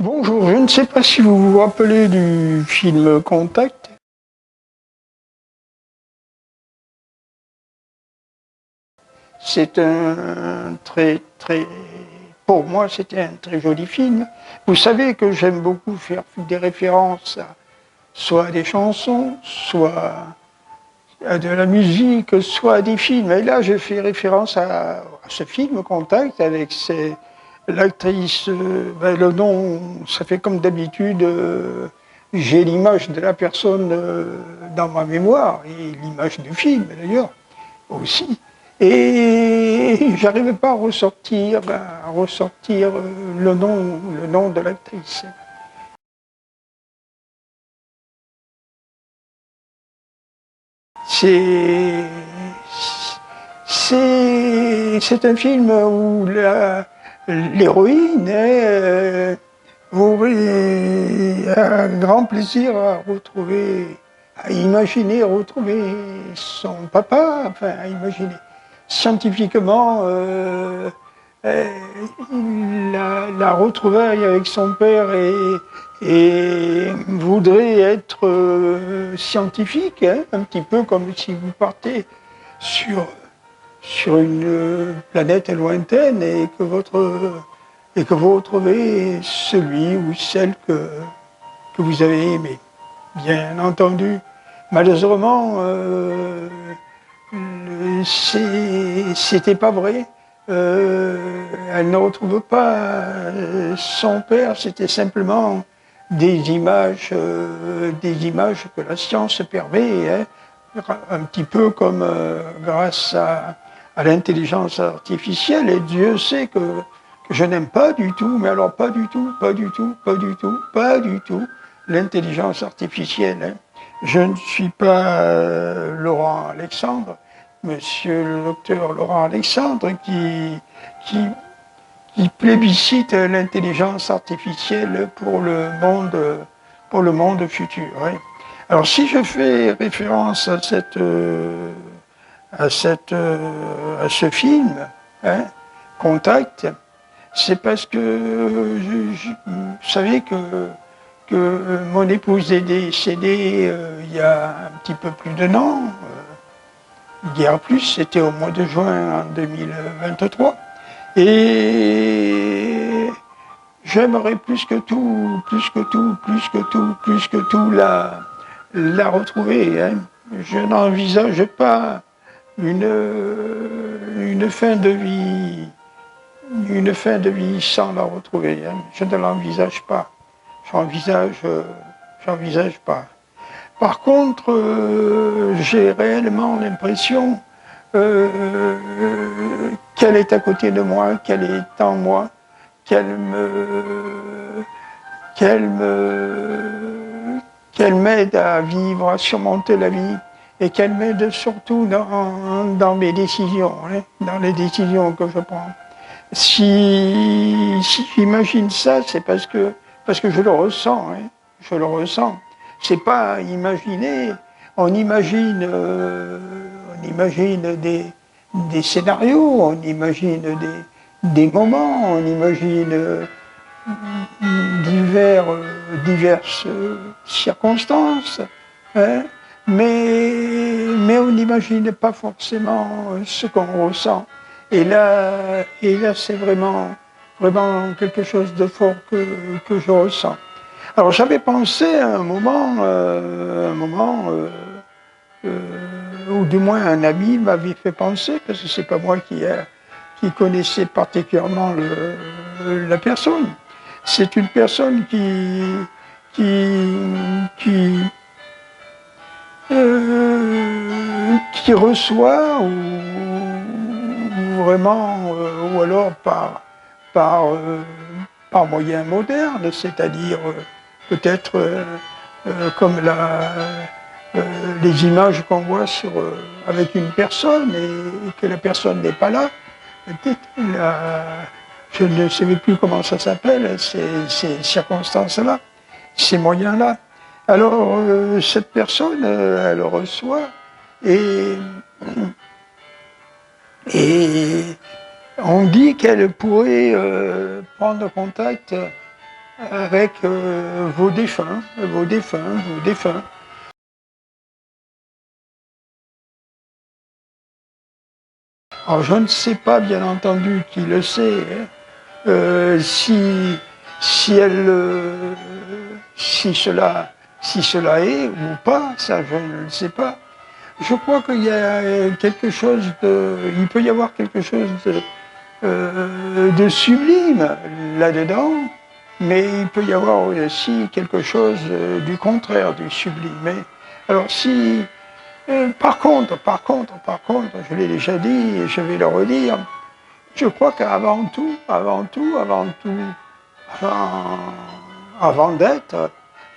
Bonjour, je ne sais pas si vous vous rappelez du film Contact. C'est pour moi, c'était un très joli film. Vous savez que j'aime beaucoup faire des références soit à des chansons, soit à de la musique, soit à des films. Et là, j'ai fait référence à ce film Contact avec l'actrice, le nom, ça fait comme d'habitude, j'ai l'image de la personne dans ma mémoire, et l'image du film d'ailleurs aussi. Et j'arrivais pas à ressortir le nom de l'actrice. C'est c'est un film où l'héroïne aurait un grand plaisir à retrouver, à imaginer retrouver son papa, enfin à imaginer scientifiquement la retrouvaille avec son père et voudrait être scientifique, hein, un petit peu comme si vous partez sur une planète lointaine et que vous retrouvez celui ou celle que vous avez aimé. Bien entendu, malheureusement, c'était pas vrai. Elle ne retrouve pas son père, c'était simplement des images que la science permet, hein, un petit peu comme grâce à l'intelligence artificielle. Et Dieu sait que je n'aime pas du tout, mais alors pas du tout, l'intelligence artificielle. Hein. Je ne suis pas Laurent Alexandre, monsieur le docteur Laurent Alexandre, qui plébiscite l'intelligence artificielle pour le monde futur. Hein. Alors si je fais référence à ce film, hein, Contact, c'est parce que vous savez que mon épouse est décédée il y a un petit peu plus d'un an, guère plus, c'était au mois de juin en 2023, et j'aimerais plus que tout la retrouver. Hein. Je n'envisage pas une fin de vie, sans la retrouver. Hein. Je ne l'envisage pas. J'envisage pas. Par contre, j'ai réellement l'impression qu'elle est à côté de moi, qu'elle est en moi, qu'elle m'aide à vivre, à surmonter la vie, et qu'elle m'aide surtout dans mes décisions, hein, dans les décisions que je prends. Si j'imagine ça, c'est parce que je le ressens, hein, je le ressens. C'est pas imaginer, on imagine des scénarios, on imagine des moments, on imagine diverses circonstances, hein, mais on n'imagine pas forcément ce qu'on ressent. Et là c'est vraiment quelque chose de fort que je ressens. Alors j'avais pensé à un moment ou du moins un ami m'avait fait penser, parce que c'est pas moi qui connaissait particulièrement la personne. C'est une personne qui reçoit ou vraiment ou alors par moyens modernes, c'est-à-dire peut-être comme les images qu'on voit avec une personne et que la personne n'est pas là. Je ne sais plus comment ça s'appelle, ces circonstances-là, ces moyens-là. Alors, cette personne, elle reçoit et on dit qu'elle pourrait prendre contact avec vos défunts, vos défunts, vos défunts. Alors je ne sais pas, bien entendu, qui le sait, hein, si cela est ou pas, ça je ne le sais pas. Je crois qu'il y a quelque chose il peut y avoir quelque chose de sublime là-dedans, mais il peut y avoir aussi quelque chose du contraire du sublime. Alors si, par contre, je l'ai déjà dit et je vais le redire, je crois qu'avant tout, avant d'être,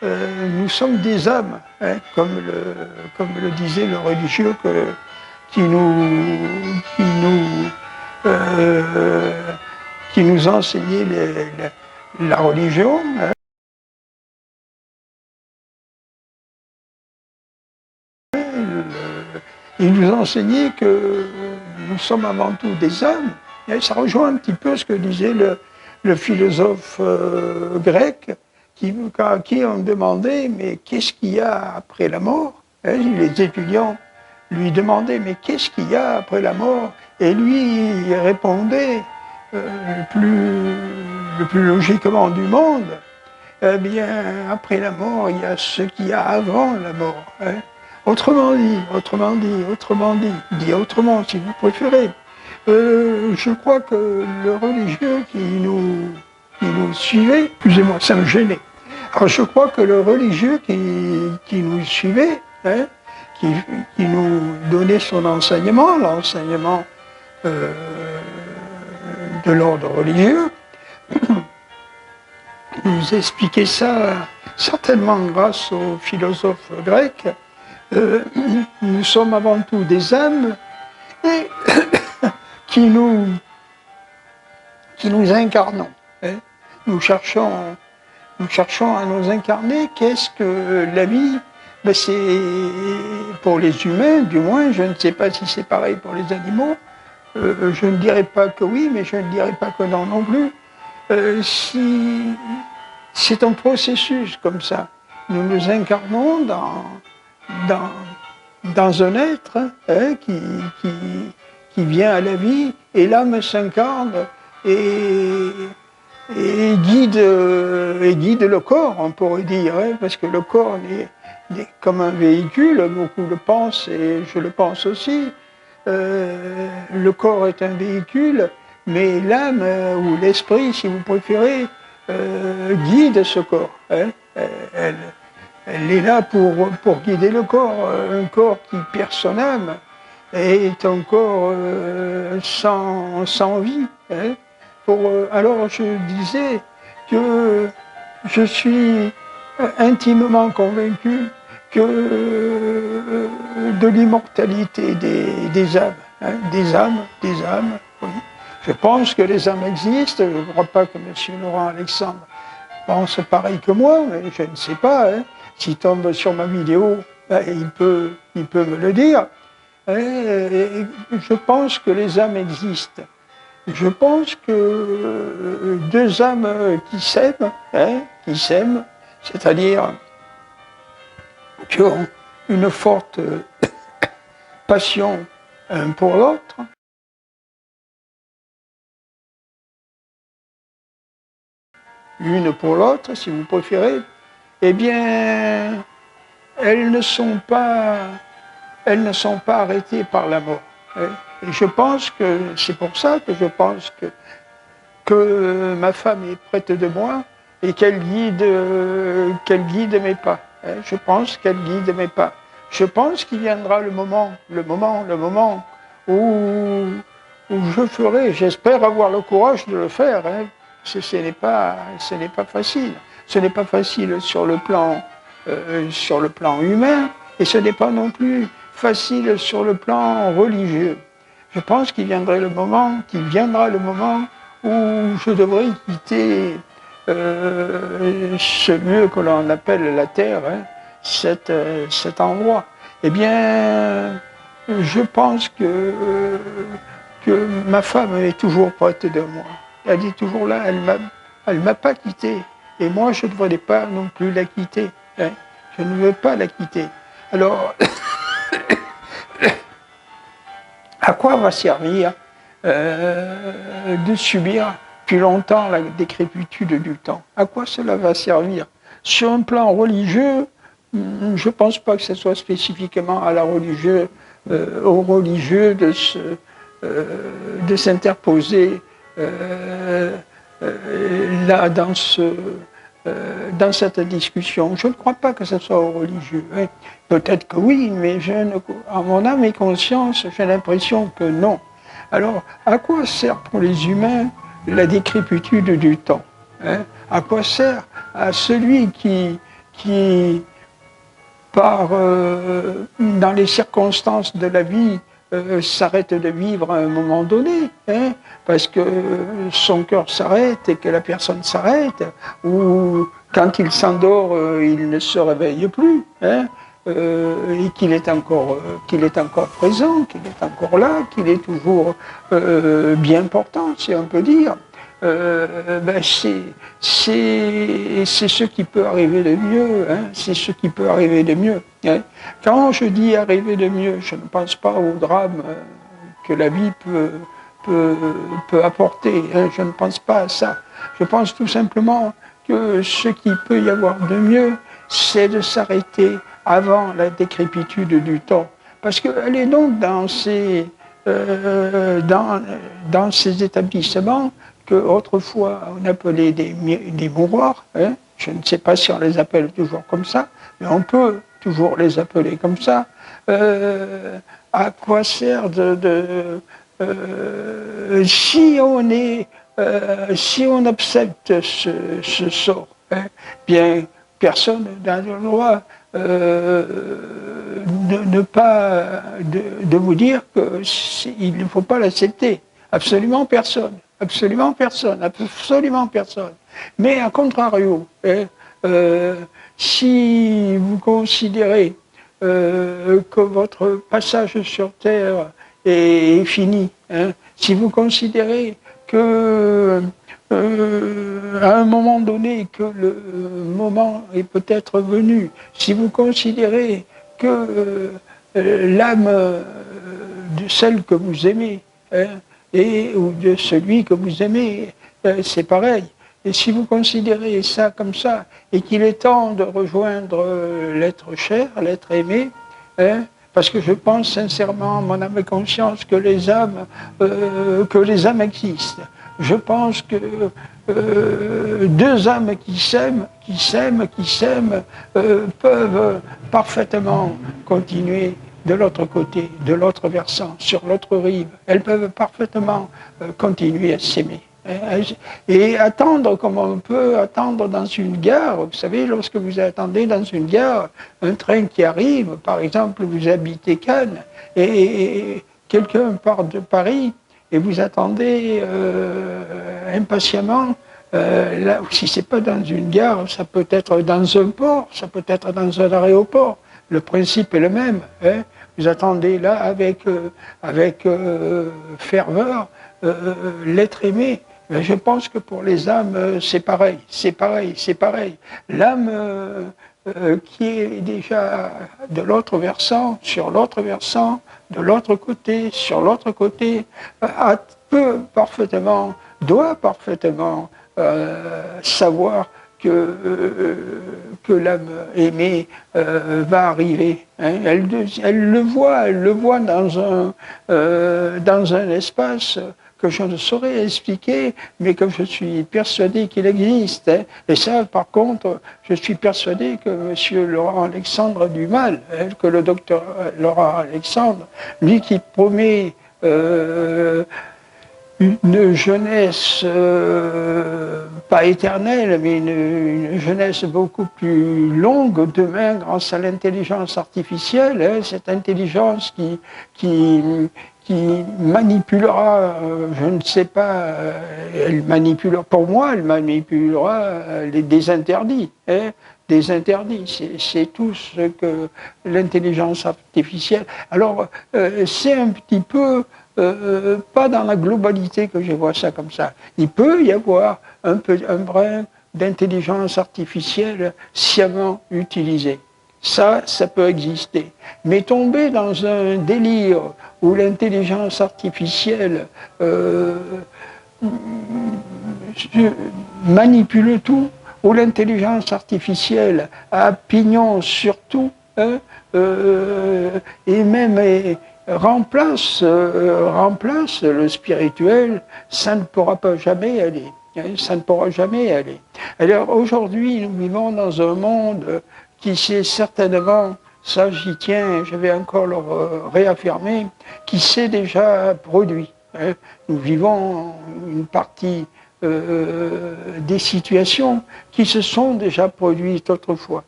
nous sommes des âmes, hein, comme le disait le religieux qui nous enseignait la religion. Hein. Il nous enseignait que nous sommes avant tout des âmes. Et ça rejoint un petit peu ce que disait le philosophe grec, à qui on demandait, mais qu'est-ce qu'il y a après la mort? Les étudiants lui demandaient, mais qu'est-ce qu'il y a après la mort? Et lui, il répondait le plus logiquement du monde, eh bien, après la mort, il y a ce qu'il y a avant la mort. Hein. Autrement dit, dit autrement si vous préférez. Je crois que le religieux qui nous suivait, excusez-moi, ça me gênait. Alors je crois que le religieux qui nous suivait, hein, qui nous donnait son enseignement, l'enseignement de l'ordre religieux, nous expliquait ça certainement grâce aux philosophes grecs. Nous sommes avant tout des âmes et qui nous incarnons. Hein. Nous cherchons à nous incarner. Qu'est-ce que la vie? Ben c'est pour les humains, du moins, je ne sais pas si c'est pareil pour les animaux. Je ne dirais pas que oui, mais je ne dirais pas que non non plus. Si c'est un processus comme ça, nous nous incarnons dans un être hein, qui vient à la vie, et l'âme s'incarne et guide le corps, on pourrait dire, hein, parce que le corps est comme un véhicule, beaucoup le pensent et je le pense aussi. Le corps est un véhicule, mais l'âme ou l'esprit, si vous préférez, guide ce corps. Hein. Elle est là pour guider le corps. Un corps qui perd son âme est un corps sans vie. Hein. Alors je disais que je suis intimement convaincu que de l'immortalité des âmes, hein, des âmes, oui. Je pense que les âmes existent, je ne crois pas que M. Laurent Alexandre pense pareil que moi, mais je ne sais pas, hein. S'il tombe sur ma vidéo, ben, il peut me le dire. Et je pense que les âmes existent. Je pense que deux âmes qui s'aiment, hein, c'est-à-dire qui ont une forte passion un pour l'autre, l'une pour l'autre, si vous préférez, eh bien, elles ne sont pas arrêtées par la mort. Hein. Et je pense que c'est pour ça que je pense que ma femme est prête de moi et qu'elle guide mes pas. Hein. Je pense qu'elle guide mes pas. Je pense qu'il viendra le moment où je ferai, j'espère avoir le courage de le faire. Hein. Ce n'est pas facile. Ce n'est pas facile sur le plan humain et ce n'est pas non plus facile sur le plan religieux. Je pense qu'il viendra le moment où je devrais quitter ce lieu que l'on appelle la terre, hein, cet endroit. Eh bien, je pense que ma femme est toujours prête de moi. Elle est toujours là, elle m'a pas quitté. et moi je ne voudrais pas non plus la quitter. Hein. Je ne veux pas la quitter. Alors, à quoi va servir de subir plus longtemps la décrépitude du temps? À quoi cela va servir? Sur un plan religieux, je ne pense pas que ce soit spécifiquement à la religieux, aux religieux de s'interposer là dans cette discussion. Je ne crois pas que ce soit aux religieux. Hein. Peut-être que oui, mais à mon âme et conscience, j'ai l'impression que non. Alors, à quoi sert pour les humains la décrépitude du temps? Hein? À quoi sert à celui qui par, dans les circonstances de la vie, s'arrête de vivre à un moment donné, hein, parce que son cœur s'arrête et que la personne s'arrête, ou quand il s'endort, il ne se réveille plus, hein, et qu'il est encore présent, qu'il est encore là, qu'il est toujours bien portant, si on peut dire. C'est ce qui peut arriver de mieux, hein, c'est ce qui peut arriver de mieux. Hein. Quand je dis arriver de mieux, je ne pense pas au drame que la vie peut apporter, hein, je ne pense pas à ça. Je pense tout simplement que ce qui peut y avoir de mieux, c'est de s'arrêter avant la décrépitude du temps. Parce qu'elle est donc dans ces établissements que autrefois on appelait des mouroirs, hein. Je ne sais pas si on les appelle toujours comme ça, mais on peut toujours les appeler comme ça. À quoi sert si on accepte ce sort, hein, bien personne n'a le droit de vous dire qu'il ne faut pas l'accepter. Absolument personne. Absolument personne, absolument personne. Mais à contrario, hein, si vous considérez que votre passage sur Terre est fini, hein, si vous considérez que à un moment donné que le moment est peut-être venu, si vous considérez que l'âme de celle que vous aimez, hein, ou de celui que vous aimez, c'est pareil. Et si vous considérez ça comme ça, et qu'il est temps de rejoindre l'être cher, l'être aimé, hein, parce que je pense sincèrement, mon âme et conscience, que les âmes existent. Je pense que deux âmes qui s'aiment, peuvent parfaitement continuer de l'autre côté, de l'autre versant, sur l'autre rive. Elles peuvent parfaitement continuer à s'aimer. Et attendre comme on peut attendre dans une gare. Vous savez, lorsque vous attendez dans une gare un train qui arrive, par exemple, vous habitez Cannes, et quelqu'un part de Paris, et vous attendez impatiemment. Là, si ce n'est pas dans une gare, ça peut être dans un port, ça peut être dans un aéroport. Le principe est le même. Hein. Vous attendez là avec ferveur l'être aimé. Mais je pense que pour les âmes, c'est pareil, c'est pareil, c'est pareil. L'âme qui est déjà de l'autre versant, sur l'autre versant, de l'autre côté, sur l'autre côté, doit parfaitement savoir que l'âme aimée va arriver. Hein. Elle le voit dans un espace que je ne saurais expliquer, mais que je suis persuadé qu'il existe. Hein. Et ça, par contre, je suis persuadé que M. Laurent Alexandre du mal, hein, que le docteur Laurent Alexandre, lui qui promet une jeunesse pas éternelle, mais une jeunesse beaucoup plus longue demain grâce à l'intelligence artificielle, hein, cette intelligence qui manipulera, je ne sais pas, pour moi, elle manipulera des interdits. Hein, des interdits, c'est tout ce que l'intelligence artificielle... Alors, c'est un petit peu... pas dans la globalité que je vois ça comme ça. Il peut y avoir un brin d'intelligence artificielle sciemment utilisée. Ça peut exister. Mais tomber dans un délire où l'intelligence artificielle manipule tout, où l'intelligence artificielle a pignon sur tout, hein, et même remplace le spirituel, ça ne pourra pas jamais aller. Ça ne pourra jamais aller. Alors aujourd'hui, nous vivons dans un monde qui s'est certainement, ça j'y tiens, je vais encore le réaffirmer, qui s'est déjà produit. Nous vivons une partie des situations qui se sont déjà produites autrefois.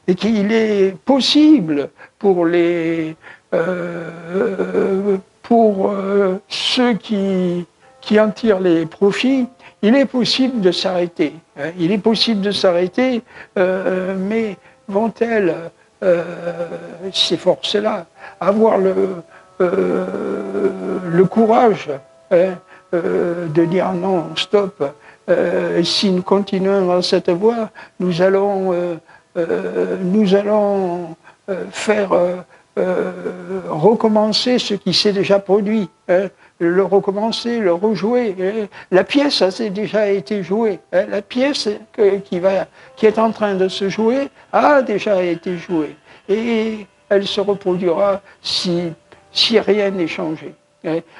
Et qu'il est possible pour ceux qui en tirent les profits, il est possible de s'arrêter. Il est possible de s'arrêter, mais vont-elles, ces forces-là, avoir le courage de dire non, stop, si nous continuons dans cette voie, nous allons faire recommencer ce qui s'est déjà produit, le recommencer, le rejouer. La pièce a déjà été jouée. La pièce qui est en train de se jouer a déjà été jouée. Et elle se reproduira si rien n'est changé.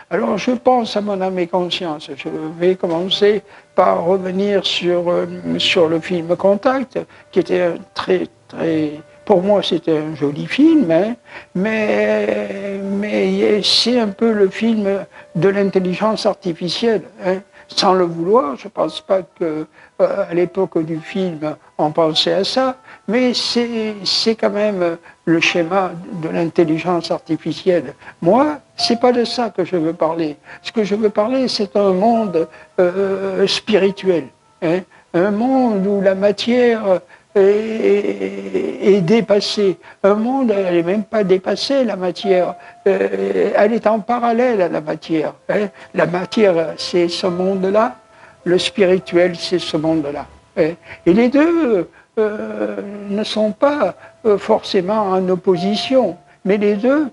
Alors je pense à mon âme et conscience. Je vais commencer par revenir sur le film Contact, qui était un très, pour moi c'était un joli film, hein, mais c'est un peu le film de l'intelligence artificielle. Hein. Sans le vouloir, je ne pense pas qu'à l'époque du film on pensait à ça, mais c'est quand même le schéma de l'intelligence artificielle. Moi, c'est pas de ça que je veux parler. Ce que je veux parler, c'est un monde spirituel, hein, un monde où la matière est dépassée. Un monde, elle n'est même pas dépassée, la matière. Elle est en parallèle à la matière. Hein. La matière, c'est ce monde-là. Le spirituel, c'est ce monde-là. Hein. Et les deux ne sont pas forcément en opposition, mais les deux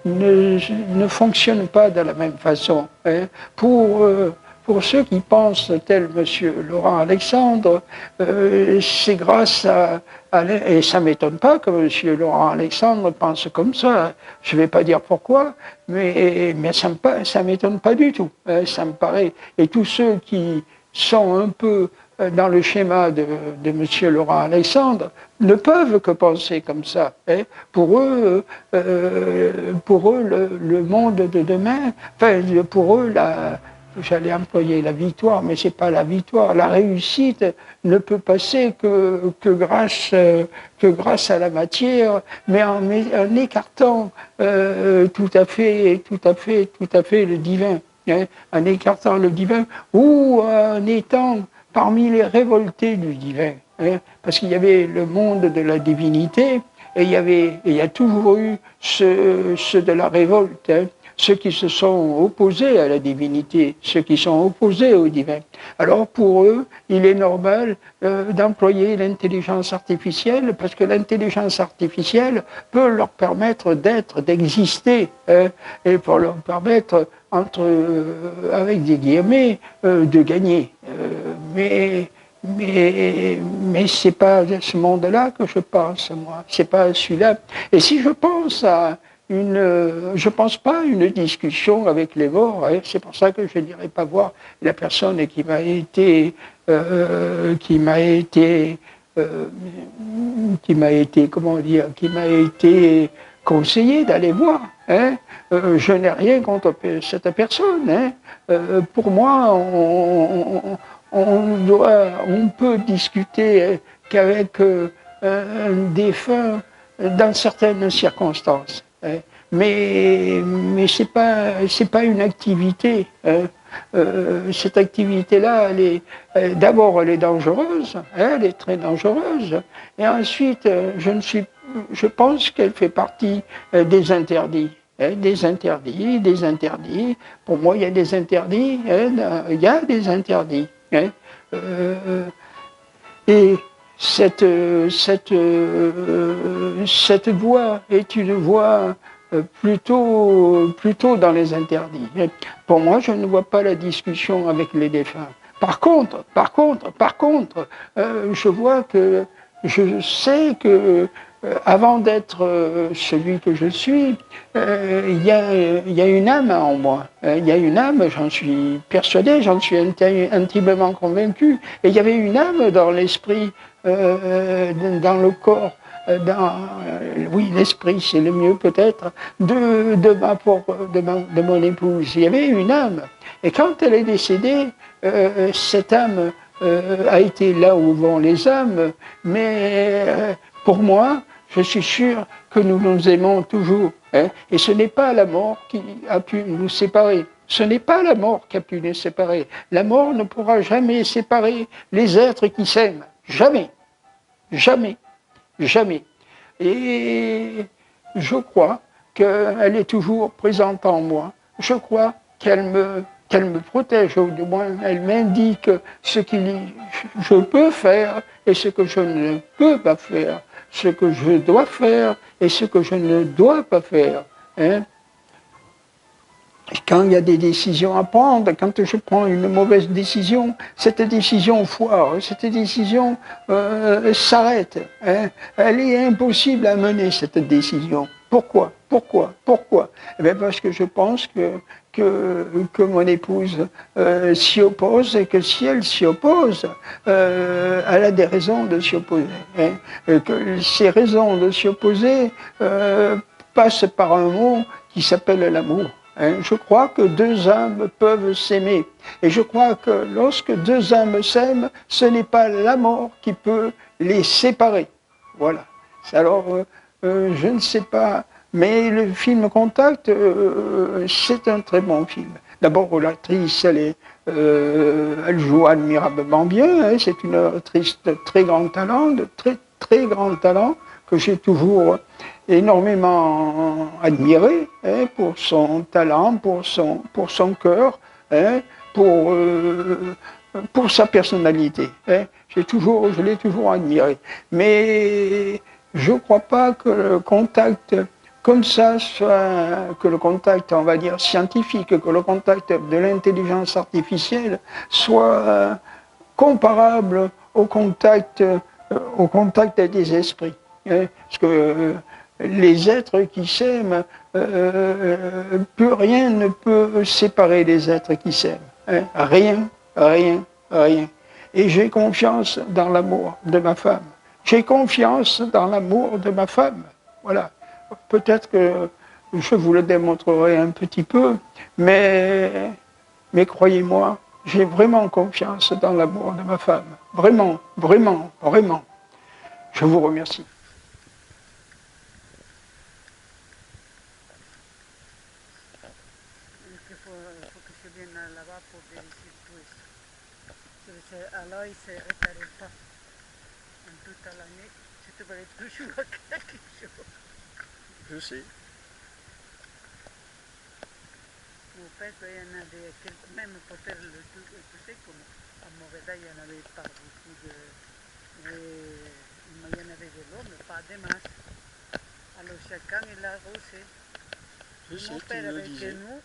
ne fonctionnent pas de la même façon. Hein. Pour ceux qui pensent tel M. Laurent Alexandre, c'est grâce et ça ne m'étonne pas que M. Laurent Alexandre pense comme ça. Je ne vais pas dire pourquoi, mais ça ne m'étonne pas du tout. Ça me paraît. Et tous ceux qui sont un peu dans le schéma de M. Laurent Alexandre ne peuvent que penser comme ça. Hein. Pour eux, le monde de demain, enfin, pour eux, j'allais employer la victoire, mais c'est pas la victoire. La réussite ne peut passer que grâce à la matière, mais en écartant tout à fait le divin, hein, en écartant le divin ou en étant parmi les révoltés du divin, hein, parce qu'il y avait le monde de la divinité et il y a toujours eu ceux de la révolte. Hein, ceux qui se sont opposés à la divinité, ceux qui sont opposés au divin. Alors pour eux, il est normal d'employer l'intelligence artificielle parce que l'intelligence artificielle peut leur permettre d'exister, hein, et pour leur permettre, avec des guillemets, de gagner. Mais c'est pas à ce monde-là que je pense, moi. C'est pas à celui-là. Et si je pense je pense pas à une discussion avec les morts. Hein. C'est pour ça que je n'irai pas voir la personne qui m'a été conseillé d'aller voir. Hein. Je n'ai rien contre cette personne. Hein. Pour moi, on peut discuter qu'avec un défunt dans certaines circonstances. Hein. Mais c'est pas une activité. Hein. Cette activité-là, d'abord, elle est dangereuse. Hein, elle est très dangereuse. Et ensuite, je pense qu'elle fait partie des interdits. Hein, des interdits. Pour moi, il y a des interdits. Hein, il y a des interdits. Hein. Et cette voie est une voie plutôt dans les interdits. Et pour moi, je ne vois pas la discussion avec les défunts. Par contre, je vois que, je sais que avant d'être celui que je suis, il y a une âme en moi. Il y a une âme, j'en suis persuadé, j'en suis intimement convaincu. Et il y avait une âme dans l'esprit, dans le corps, oui, l'esprit, c'est le mieux peut-être, de mon épouse. Il y avait une âme. Et quand elle est décédée, cette âme a été là où vont les âmes, mais pour moi, je suis sûr que nous nous aimons toujours. Hein, et ce n'est pas la mort qui a pu nous séparer. Ce n'est pas la mort qui a pu nous séparer. La mort ne pourra jamais séparer les êtres qui s'aiment. Jamais. Jamais. Jamais. Et je crois qu'elle est toujours présente en moi. Je crois qu'elle me protège, ou du moins elle m'indique ce que je peux faire et ce que je ne peux pas faire, ce que je dois faire et ce que je ne dois pas faire. Hein. Quand il y a des décisions à prendre, quand je prends une mauvaise décision, cette décision foire, cette décision s'arrête. Hein. Elle est impossible à mener, cette décision. Pourquoi? Eh bien parce que je pense que mon épouse s'y oppose et que si elle s'y oppose, elle a des raisons de s'y opposer. Hein. Et que ces raisons de s'y opposer passent par un mot qui s'appelle l'amour. Je crois que deux âmes peuvent s'aimer. Et je crois que lorsque deux âmes s'aiment, ce n'est pas la mort qui peut les séparer. Voilà. Alors, je ne sais pas, mais le film Contact, c'est un très bon film. D'abord, l'actrice, elle joue admirablement bien. Hein, c'est une actrice de très grand talent, de très grand talent, que j'ai toujours énormément admiré, hein, pour son talent, pour son cœur, hein, pour sa personnalité. Hein. Je l'ai toujours admiré. Mais je ne crois pas que le contact comme ça, que le contact, on va dire, scientifique, que le contact de l'intelligence artificielle soit comparable au contact des esprits. Hein, parce que les êtres qui s'aiment, rien ne peut séparer les êtres qui s'aiment. Hein, rien. Et j'ai confiance dans l'amour de ma femme. J'ai confiance dans l'amour de ma femme. Voilà. Peut-être que je vous le démontrerai un petit peu, mais croyez-moi, j'ai vraiment confiance dans l'amour de ma femme. Vraiment. Je vous remercie. Faut que je vienne là-bas pour vérifier tout ça. Alors, il ne se réparait pas en toute l'année. Je te verrai toujours quelque chose. Je sais. Ou peut-être il y en a même pour faire le tour, tu sais, comme à Mourveda, il y en avait pas beaucoup de. Il y en avait de l'eau, mais pas de masse. Alors chacun il a arrosé. Mon père avec nous,